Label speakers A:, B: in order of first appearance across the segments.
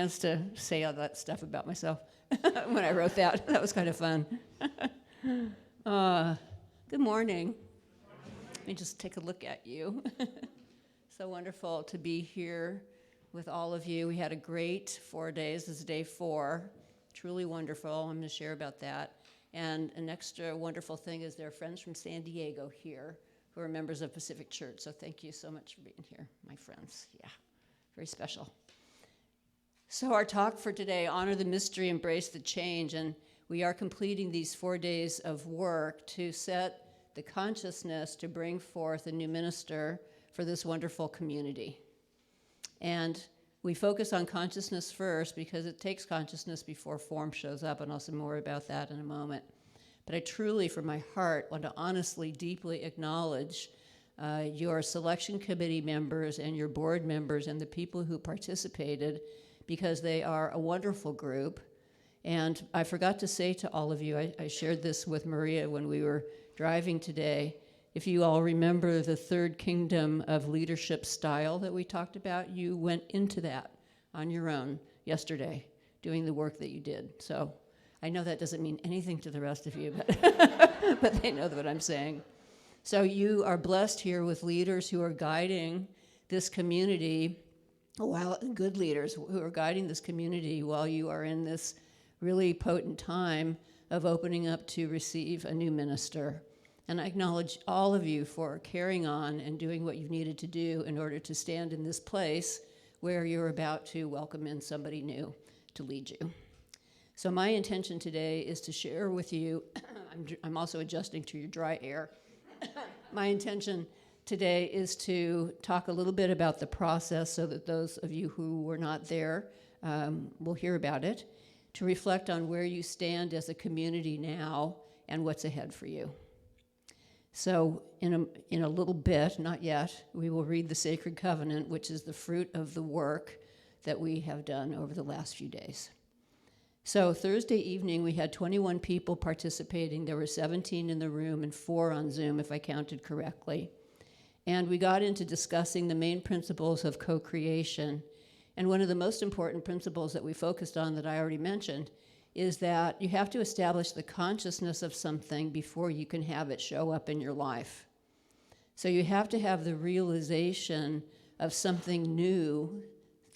A: chance to say all that stuff about myself when I wrote that. That was kind of fun. Good morning. Let me just take a look at you. So wonderful to be here with all of you. We had a great 4 days. This is day 4. Truly wonderful. I'm going to share about that. And an extra wonderful thing is there are friends from San Diego here who are members of Pacific Church. So thank you so much for being here, my friends. Yeah, very special. So our talk for today, Honor the Mystery, Embrace the Change. And we are completing these 4 days of work to set the consciousness to bring forth a new minister for this wonderful community. And we focus on consciousness first because it takes consciousness before form shows up, and I'll say more about that in a moment. But I truly, from my heart, want to honestly, deeply acknowledge your selection committee members and your board members and the people who participated, because they are a wonderful group. And I forgot to say to all of you, I shared this with Maria when we were driving today. If you all remember the third kingdom of leadership style that we talked about, you went into that on your own yesterday, doing the work that you did. So I know that doesn't mean anything to the rest of you, but, but they know what I'm saying. So you are blessed here with leaders who are guiding this community, good leaders who are guiding this community while you are in this really potent time of opening up to receive a new minister. And I acknowledge all of you for carrying on and doing what you've needed to do in order to stand in this place where you're about to welcome in somebody new to lead you. So my intention today is to share with you, I'm also adjusting to your dry air. My intention today is to talk a little bit about the process so that those of you who were not there will hear about it, to reflect on where you stand as a community now and what's ahead for you. So in a little bit, not yet, we will read the Sacred Covenant, which is the fruit of the work that we have done over the last few days. So Thursday evening, we had 21 people participating. There were 17 in the room and 4 on Zoom, if I counted correctly. And we got into discussing the main principles of co-creation. And one of the most important principles that we focused on that I already mentioned is that you have to establish the consciousness of something before you can have it show up in your life. So you have to have the realization of something new,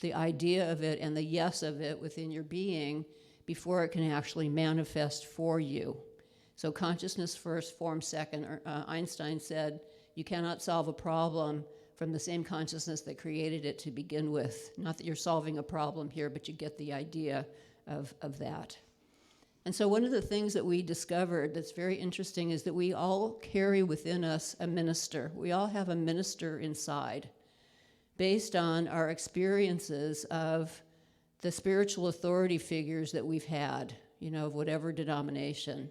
A: the idea of it and the yes of it within your being before it can actually manifest for you. So consciousness first, form second. Einstein said, you cannot solve a problem from the same consciousness that created it to begin with. Not that you're solving a problem here, but you get the idea of that. And so one of the things that we discovered that's very interesting is that we all carry within us a minister. We all have a minister inside based on our experiences of the spiritual authority figures that we've had, of whatever denomination.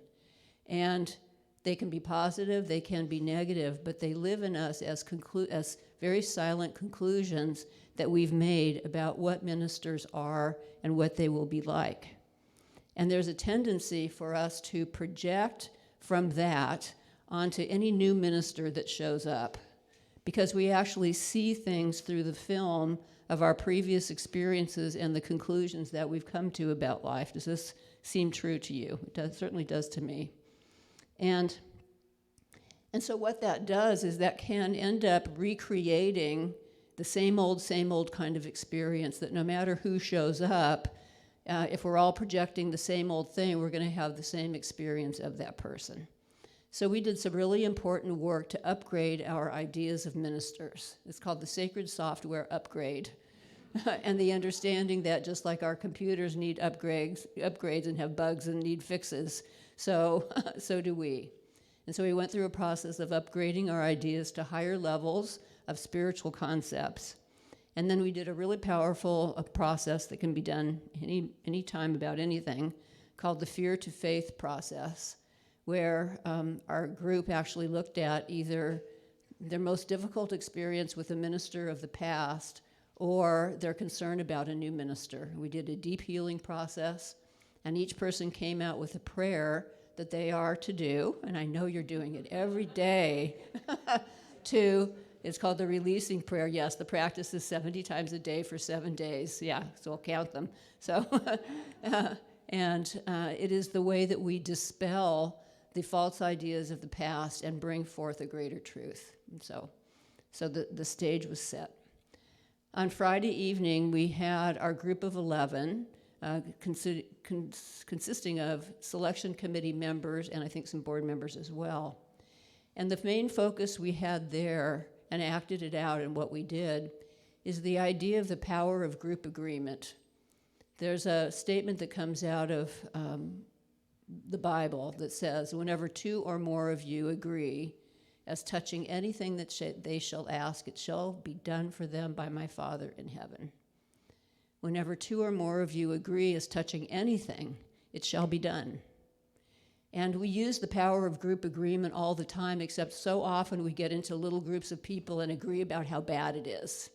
A: And they can be positive, they can be negative, but they live in us as very silent conclusions that we've made about what ministers are and what they will be like. And there's a tendency for us to project from that onto any new minister that shows up, because we actually see things through the film of our previous experiences and the conclusions that we've come to about life. Does this seem true to you? It certainly does to me. And so what that does is that can end up recreating the same old kind of experience, that no matter who shows up, if we're all projecting the same old thing, we're going to have the same experience of that person. So we did some really important work to upgrade our ideas of ministers. It's called the Sacred Software Upgrade. And the understanding that just like our computers need upgrades and have bugs and need fixes, so do we. And so we went through a process of upgrading our ideas to higher levels of spiritual concepts. And then we did a really powerful process that can be done any time about anything, called the Fear to Faith process, where our group actually looked at either their most difficult experience with a minister of the past or their concern about a new minister. We did a deep healing process, and each person came out with a prayer that they are to do, and I know you're doing it every day, to it's called the releasing prayer. Yes, the practice is 70 times a day for 7 days. Yeah, so I'll count them. So, it is the way that we dispel the false ideas of the past and bring forth a greater truth. And so the stage was set. On Friday evening, we had our group of 11, consisting of selection committee members and I think some board members as well. And the main focus we had there, and acted it out in what we did, is the idea of the power of group agreement. There's a statement that comes out of the Bible that says, whenever 2 or more of you agree as touching anything that they shall ask, it shall be done for them by my Father in heaven. Whenever 2 or more of you agree as touching anything, it shall be done. And we use the power of group agreement all the time, except so often we get into little groups of people and agree about how bad it is.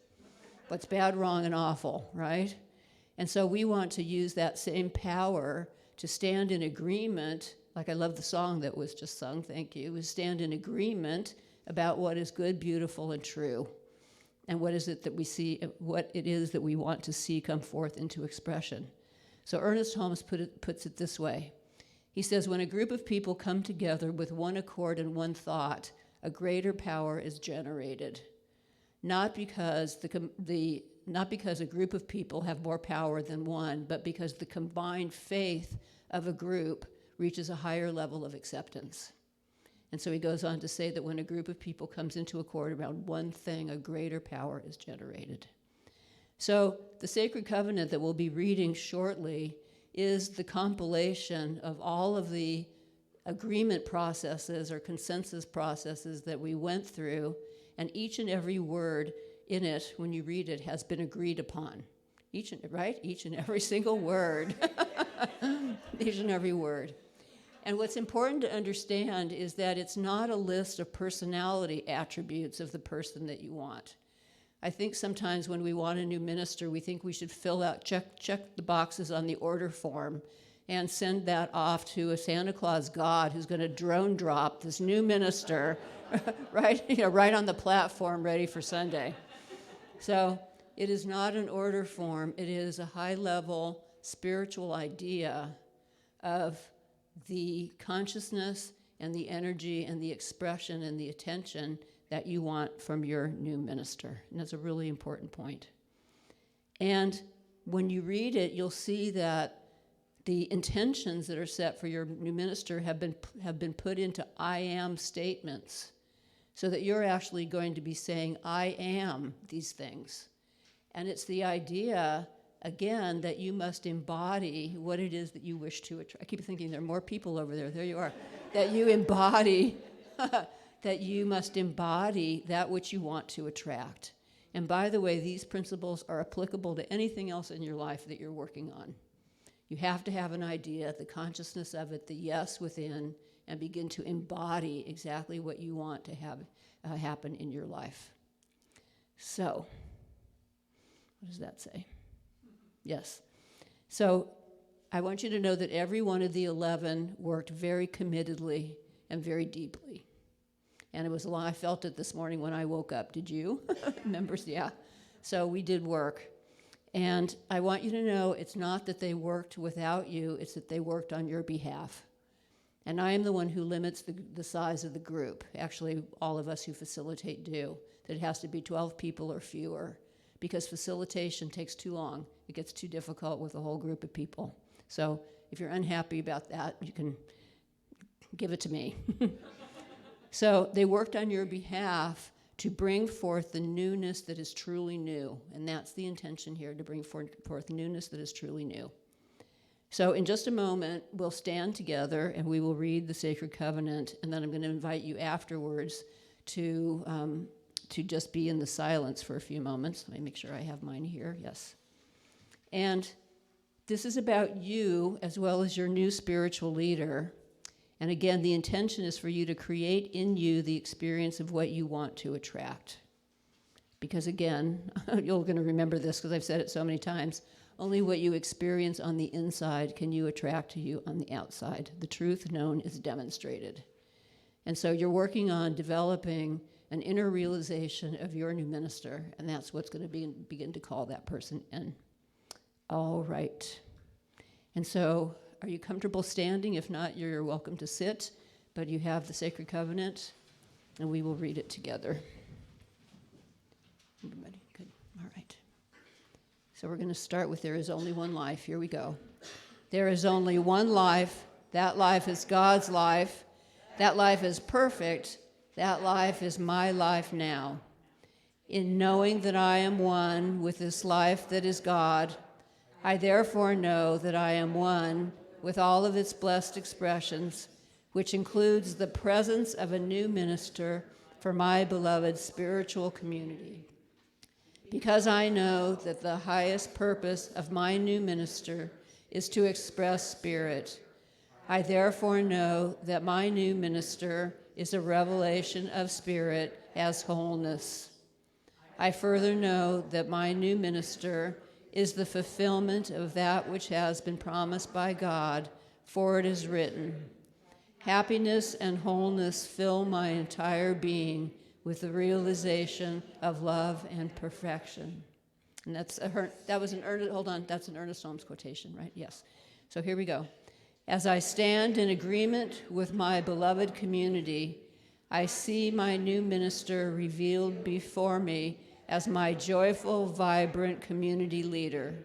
A: What's bad, wrong, and awful, right? And so we want to use that same power to stand in agreement, like I love the song that was just sung, thank you, is stand in agreement about what is good, beautiful, and true. And what is it that we see, what it is that we want to see come forth into expression. So Ernest Holmes puts it this way. He says, when a group of people come together with one accord and one thought, a greater power is generated. Not because a group of people have more power than one, but because the combined faith of a group reaches a higher level of acceptance. And so he goes on to say that when a group of people comes into accord around one thing, a greater power is generated. So the Sacred Covenant that we'll be reading shortly is the compilation of all of the agreement processes or consensus processes that we went through, and each and every word in it, when you read it, has been agreed upon. Each and every single word. Each and every word. And what's important to understand is that it's not a list of personality attributes of the person that you want. I think sometimes when we want a new minister, we think we should check the boxes on the order form and send that off to a Santa Claus god who's going to drone drop this new minister right on the platform ready for Sunday. So it is not an order form. It is a high-level spiritual idea of the consciousness and the energy and the expression and the attention that you want from your new minister. And that's a really important point. And when you read it, you'll see that the intentions that are set for your new minister have been put into I am statements, so that you're actually going to be saying, I am these things. And it's the idea, again, that you must embody what it is that you wish to attract. I keep thinking there are more people over there. There you are. That you embody, that you must embody that which you want to attract. And by the way, these principles are applicable to anything else in your life that you're working on. You have to have an idea, the consciousness of it, the yes within, and begin to embody exactly what you want to have happen in your life. So, what does that say? Yes. So I want you to know that every one of the 11 worked very committedly and very deeply. And it was long. I felt it this morning when I woke up. Did you? Members? Yeah. So we did work. And I want you to know it's not that they worked without you, it's that they worked on your behalf. And I am the one who limits the size of the group. Actually, all of us who facilitate do. That it has to be 12 people or fewer, because facilitation takes too long. It gets too difficult with a whole group of people. So if you're unhappy about that, you can give it to me. So they worked on your behalf to bring forth the newness that is truly new. And that's the intention here, to bring forth newness that is truly new. So in just a moment, we'll stand together and we will read the Sacred Covenant, and then I'm going to invite you afterwards to just be in the silence for a few moments. Let me make sure I have mine here. Yes. And this is about you as well as your new spiritual leader. And again, the intention is for you to create in you the experience of what you want to attract. Because again, you're going to remember this because I've said it so many times, only what you experience on the inside can you attract to you on the outside. The truth known is demonstrated. And so you're working on developing an inner realization of your new minister, and that's what's going to begin to call that person in. All right. And so, are you comfortable standing? If not, you're welcome to sit, but you have the Sacred Covenant, and we will read it together. Everybody, good. All right. So we're going to start with there is only one life. Here we go. There is only one life. That life is God's life. That life is perfect. That life is my life now. In knowing that I am one with this life that is God, I therefore know that I am one with all of its blessed expressions, which includes the presence of a new minister for my beloved spiritual community. Because I know that the highest purpose of my new minister is to express spirit, I therefore know that my new minister is a revelation of spirit as wholeness. I further know that my new minister is the fulfillment of that which has been promised by God, for it is written, happiness and wholeness fill my entire being with the realization of love and perfection. And that's an Ernest Holmes quotation, right? Yes. So here we go. As I stand in agreement with my beloved community, I see my new minister revealed before me as my joyful, vibrant community leader.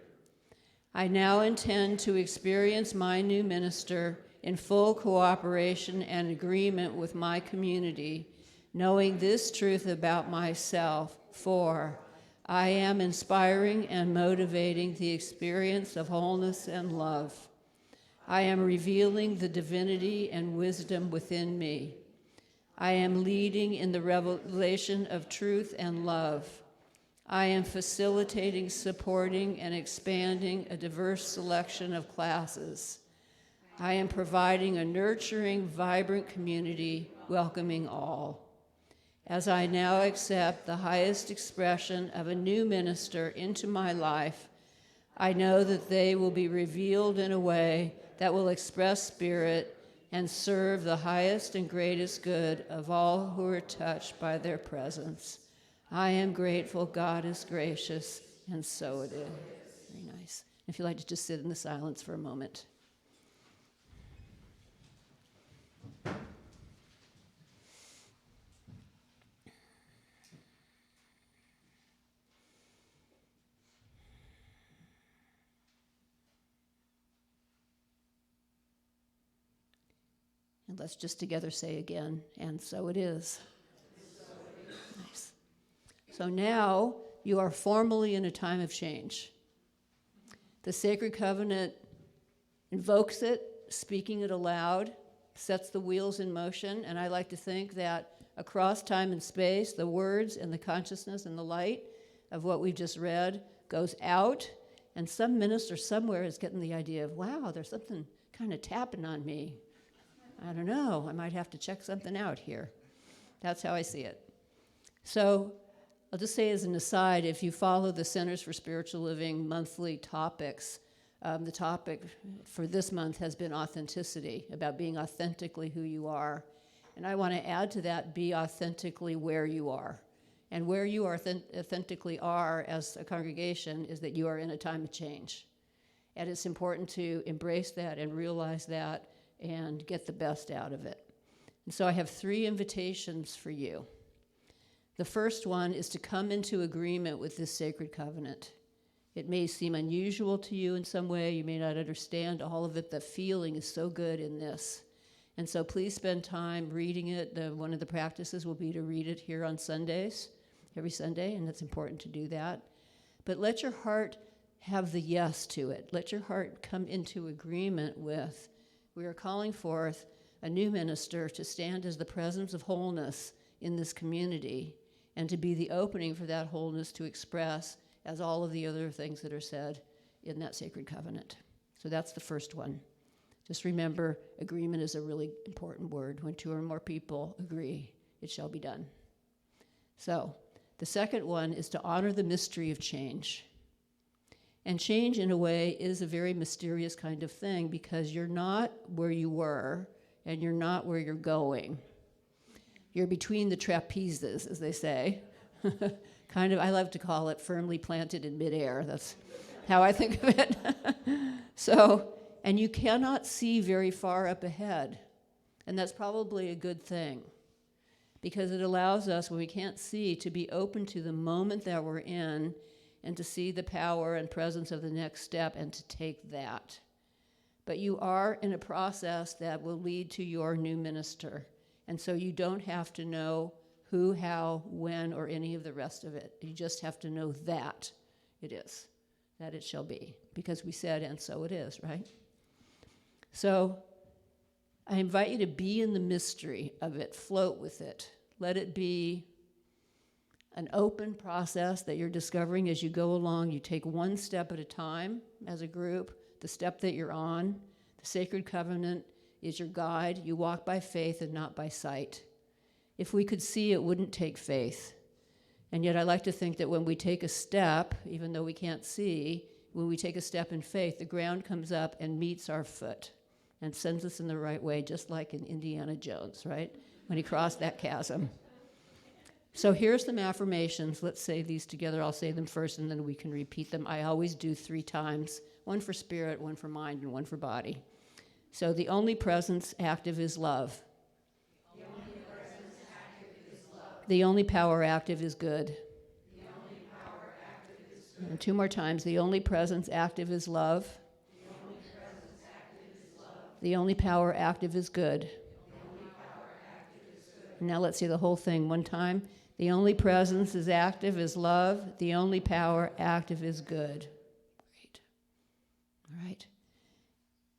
A: I now intend to experience my new minister in full cooperation and agreement with my community, knowing this truth about myself, for I am inspiring and motivating the experience of wholeness and love. I am revealing the divinity and wisdom within me. I am leading in the revelation of truth and love. I am facilitating, supporting, and expanding a diverse selection of classes. I am providing a nurturing, vibrant community, welcoming all. As I now accept the highest expression of a new minister into my life, I know that they will be revealed in a way that will express spirit and serve the highest and greatest good of all who are touched by their presence. I am grateful God is gracious, and so it is. Very nice. If you'd like to just sit in the silence for a moment. And let's just together say again, and so it is. Nice. So now you are formally in a time of change. The Sacred Covenant invokes it, speaking it aloud, sets the wheels in motion, and I like to think that across time and space, the words and the consciousness and the light of what we've just read goes out, and some minister somewhere is getting the idea of, wow, there's something kind of tapping on me. I don't know, I might have to check something out here. That's how I see it. So I'll just say as an aside, if you follow the Centers for Spiritual Living monthly topics, the topic for this month has been authenticity, about being authentically who you are. And I want to add to that, be authentically where you are. And where you are authentically are as a congregation is that you are in a time of change. And it's important to embrace that and realize that and get the best out of it. And so I have 3 invitations for you. The first one is to come into agreement with this sacred covenant. It may seem unusual to you in some way. You may not understand all of it. The feeling is so good in this. And so please spend time reading it. One of the practices will be to read it here on Sundays, every Sunday, and it's important to do that. But let your heart have the yes to it. Let your heart come into agreement with, we are calling forth a new minister to stand as the presence of wholeness in this community and to be the opening for that wholeness to express as all of the other things that are said in that sacred covenant. So that's the first one. Just remember, agreement is a really important word. When 2 or more people agree, it shall be done. So the second one is to honor the mystery of change. And change, in a way, is a very mysterious kind of thing because you're not where you were and you're not where you're going. You're between the trapezes, as they say. Kind of, I love to call it firmly planted in midair. That's how I think of it. So, and you cannot see very far up ahead. And that's probably a good thing, because it allows us, when we can't see, to be open to the moment that we're in and to see the power and presence of the next step and to take that. But you are in a process that will lead to your new minister. And so you don't have to know who, how, when, or any of the rest of it. You just have to know that it is, that it shall be, because we said, and so it is, right? So I invite you to be in the mystery of it, float with it. Let it be an open process that you're discovering as you go along. You take one step at a time as a group, the step that you're on. The sacred covenant is your guide. You walk by faith and not by sight. If we could see, it wouldn't take faith. And yet I like to think that when we take a step, even though we can't see, when we take a step in faith, the ground comes up and meets our foot and sends us in the right way, just like in Indiana Jones, right? When he crossed that chasm. So here's some affirmations. Let's say these together. I'll say them first, and then we can repeat them. I always do 3 times, one for spirit, one for mind, and one for body. So the only presence active is love.
B: The only presence active is love.
A: The only power active is good.
B: The only power active is good.
A: And 2 more times. The only presence active is love.
B: The only presence active is love.
A: The only power active is good.
B: The only power active is good.
A: And now let's say the whole thing one time. The only presence is active is love. The only power active is good. Great. All right.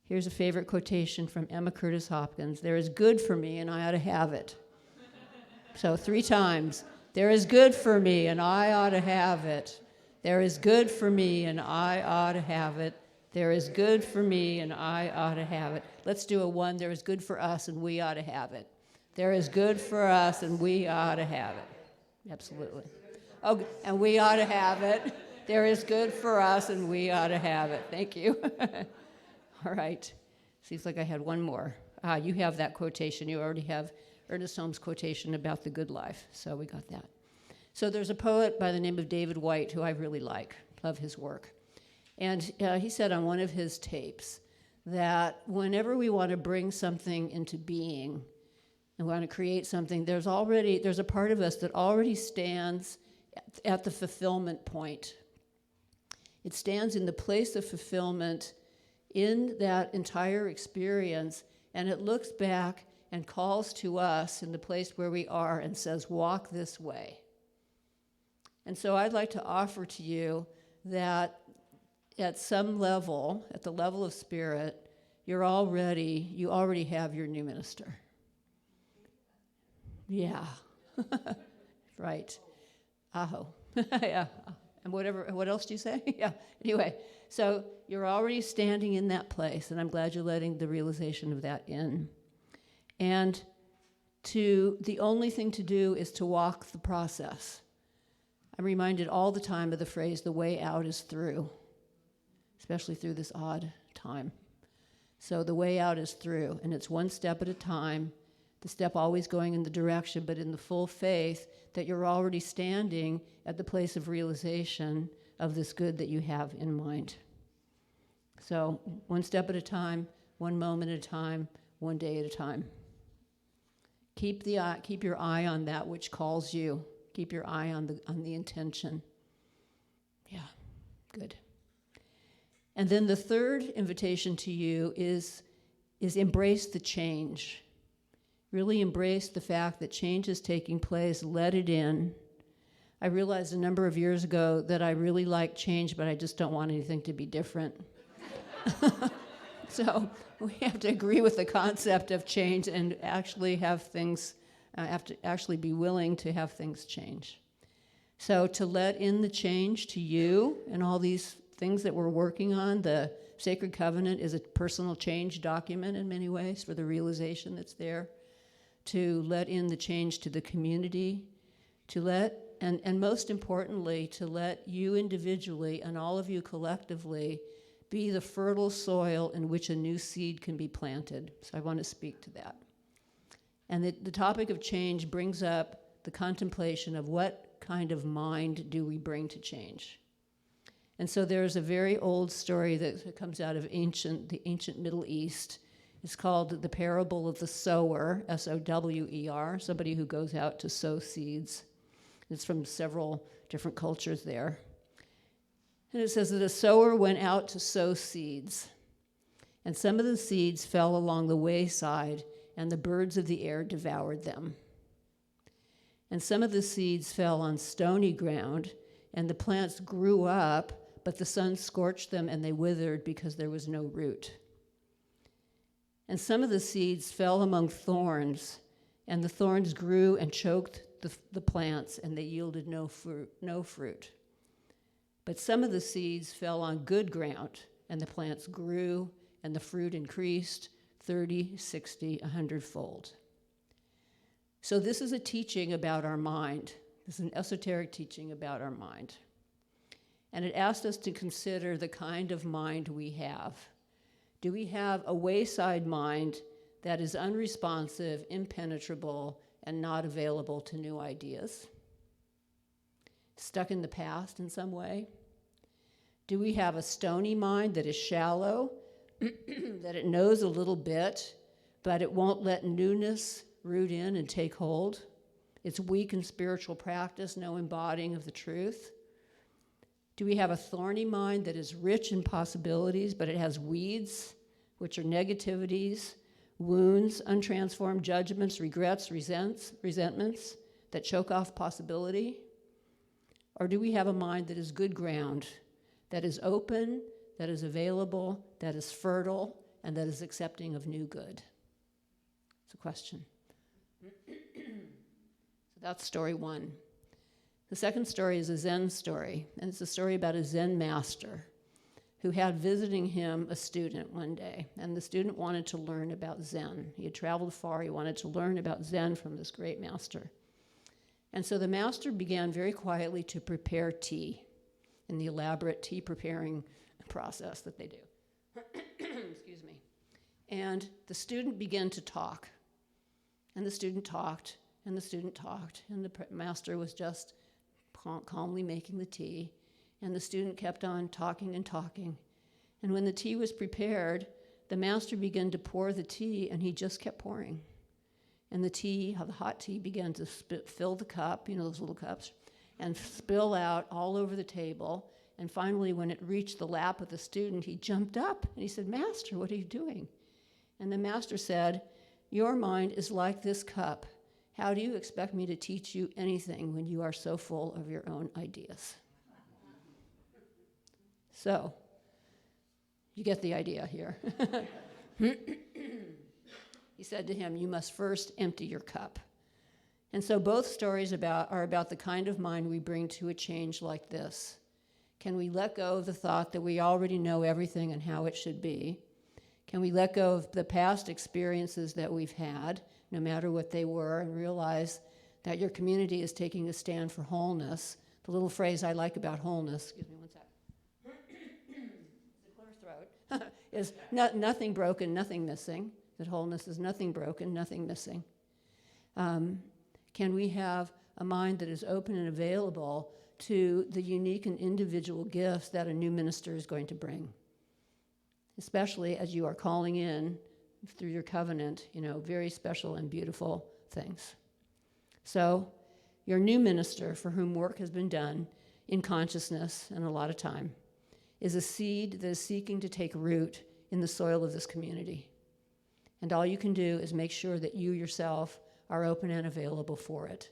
A: Here's a favorite quotation from Emma Curtis Hopkins. There is good for me, and I ought to have it. So 3 times. There is good for me, and I ought to have it. There is good for me, and I ought to have it. There is good for me, and I ought to have it. Let's do a 1. There is good for us, and we ought to have it. There is good for us, and we ought to have it. Absolutely. Oh, and we ought to have it. There is good for us, and we ought to have it. Thank you. All right. Seems like I had one more. You have that quotation. You already have Ernest Holmes' quotation about the good life. So we got that. So there's a poet by the name of David White who I really like, love his work. And he said on one of his tapes that whenever we want to bring something into being and want to create something, there's a part of us that already stands at the fulfillment point. It stands in the place of fulfillment in that entire experience, and it looks back and calls to us in the place where we are and says, walk this way. And so I'd like to offer to you that at some level, at the level of spirit, you already have your new minister. Yeah. Right. Aho. Yeah. And what else do you say? Yeah. Anyway, so you're already standing in that place, and I'm glad you're letting the realization of that in. And the only thing to do is to walk the process. I'm reminded all the time of the phrase, the way out is through, especially through this odd time. So the way out is through, and it's one step at a time, the step always going in the direction, but in the full faith that you're already standing at the place of realization of this good that you have in mind. So one step at a time, one moment at a time, one day at a time. Keep your eye on that which calls you. Keep your eye on the intention. Yeah, good. And then the third invitation to you is embrace the change. Really embrace the fact that change is taking place. Let it in. I realized a number of years ago that I really like change, but I just don't want anything to be different. So we have to agree with the concept of change and actually have things, have to actually be willing to have things change. So to let in the change to you and all these things that we're working on, the Sacred Covenant is a personal change document in many ways for the realization that's there. To let in the change to the community, and most importantly, to let you individually and all of you collectively be the fertile soil in which a new seed can be planted. So I want to speak to that. And the topic of change brings up the contemplation of what kind of mind do we bring to change. And so there's a very old story that comes out of the ancient Middle East. It's called the parable of the sower, S-O-W-E-R, somebody who goes out to sow seeds. It's from several different cultures there. And it says that a sower went out to sow seeds, and some of the seeds fell along the wayside, and the birds of the air devoured them. And some of the seeds fell on stony ground, and the plants grew up, but the sun scorched them, and they withered because there was no root. And some of the seeds fell among thorns, and the thorns grew and choked the plants, and they yielded no fruit. But some of the seeds fell on good ground, and the plants grew, and the fruit increased 30, 60, 100-fold. So this is a teaching about our mind. This is an esoteric teaching about our mind. And it asked us to consider the kind of mind we have. Do we have a wayside mind that is unresponsive, impenetrable, and not available to new ideas? Stuck in the past in some way? Do we have a stony mind that is shallow, that it knows a little bit, but it won't let newness root in and take hold? It's weak in spiritual practice, no embodying of the truth. Do we have a thorny mind that is rich in possibilities, but it has weeds, which are negativities, wounds, untransformed judgments, regrets, resentments that choke off possibility? Or do we have a mind that is good ground, that is open, that is available, that is fertile, and that is accepting of new good? It's a question. So that's story one. The second story is a Zen story, and it's a story about a Zen master who had visiting him a student one day, and the student wanted to learn about Zen. He had traveled far, he wanted to learn about Zen from this great master. And so the master began very quietly to prepare tea in the elaborate tea preparing process that they do. Excuse me. And the student began to talk, and the student talked, and the student talked, and the master was just calmly making the tea, and the student kept on talking and talking. And when the tea was prepared, the master began to pour the tea, and he just kept pouring. And the hot tea began to fill the cup, those little cups, and spill out all over the table. And finally, when it reached the lap of the student, he jumped up, and he said, "Master, what are you doing?" And the master said, "Your mind is like this cup. How do you expect me to teach you anything when you are so full of your own ideas?" So, you get the idea here. He said to him, "You must first empty your cup." And so both stories are about the kind of mind we bring to a change like this. Can we let go of the thought that we already know everything and how it should be? Can we let go of the past experiences that we've had, no matter what they were, and realize that your community is taking a stand for wholeness? The little phrase I like about wholeness, excuse me one sec. It's a clear throat. Is nothing broken, nothing missing. That wholeness is nothing broken, nothing missing. Can we have a mind that is open and available to the unique and individual gifts that a new minister is going to bring? Especially as you are calling in through your covenant, very special and beautiful things. So, your new minister, for whom work has been done in consciousness and a lot of time, is a seed that is seeking to take root in the soil of this community. And all you can do is make sure that you yourself are open and available for it.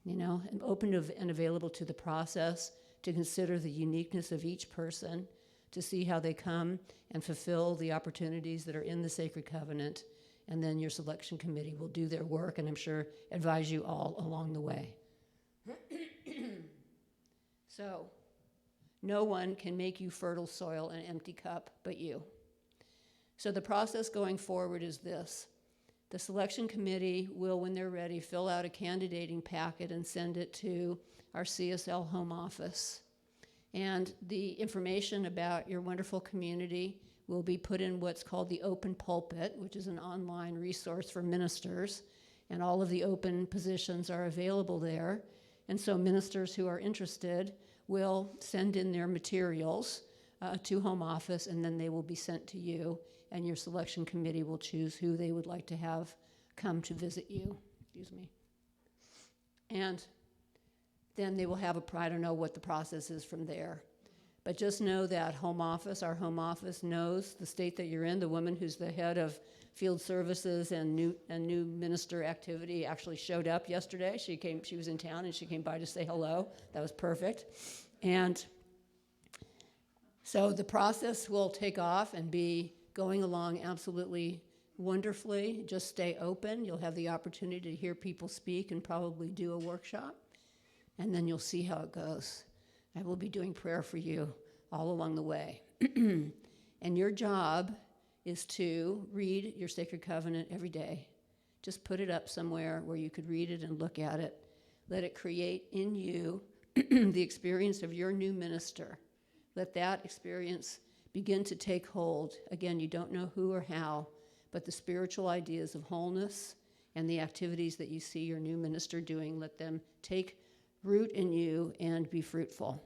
A: And open and available to the process, to consider the uniqueness of each person, to see how they come and fulfill the opportunities that are in the sacred covenant, and then your selection committee will do their work, and I'm sure advise you all along the way. So, no one can make you fertile soil and empty cup but you. So the process going forward is this. The selection committee will, when they're ready, fill out a candidating packet and send it to our CSL home office. And the information about your wonderful community will be put in what's called the Open Pulpit, which is an online resource for ministers, and all of the open positions are available there. And so ministers who are interested will send in their materials to home office, and then they will be sent to you, and your selection committee will choose who they would like to have come to visit you. Excuse me. And then they will have I don't know what the process is from there. But just know that our home office knows the state that you're in. The woman who's the head of field services and new minister activity actually showed up yesterday. She was in town and she came by to say hello. That was perfect. And so the process will take off and be going along absolutely wonderfully. Just stay open. You'll have the opportunity to hear people speak and probably do a workshop. And then you'll see how it goes. I will be doing prayer for you all along the way. And your job is to read your Sacred Covenant every day. Just put it up somewhere where you could read it and look at it. Let it create in you the experience of your new minister. Let that experience begin to take hold. Again, you don't know who or how, but the spiritual ideas of wholeness and the activities that you see your new minister doing, let them take root in you and be fruitful.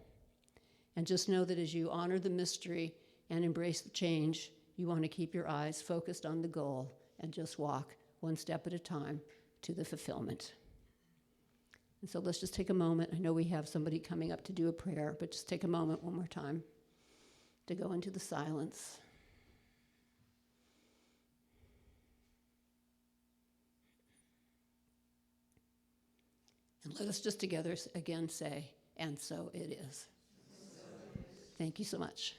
A: And just know that as you honor the mystery and embrace the change, you want to keep your eyes focused on the goal and just walk one step at a time to the fulfillment. And so let's just take a moment. I know we have somebody coming up to do a prayer, but just take a moment one more time to go into the silence. And let us just together again say, and so it is. Thank you so much.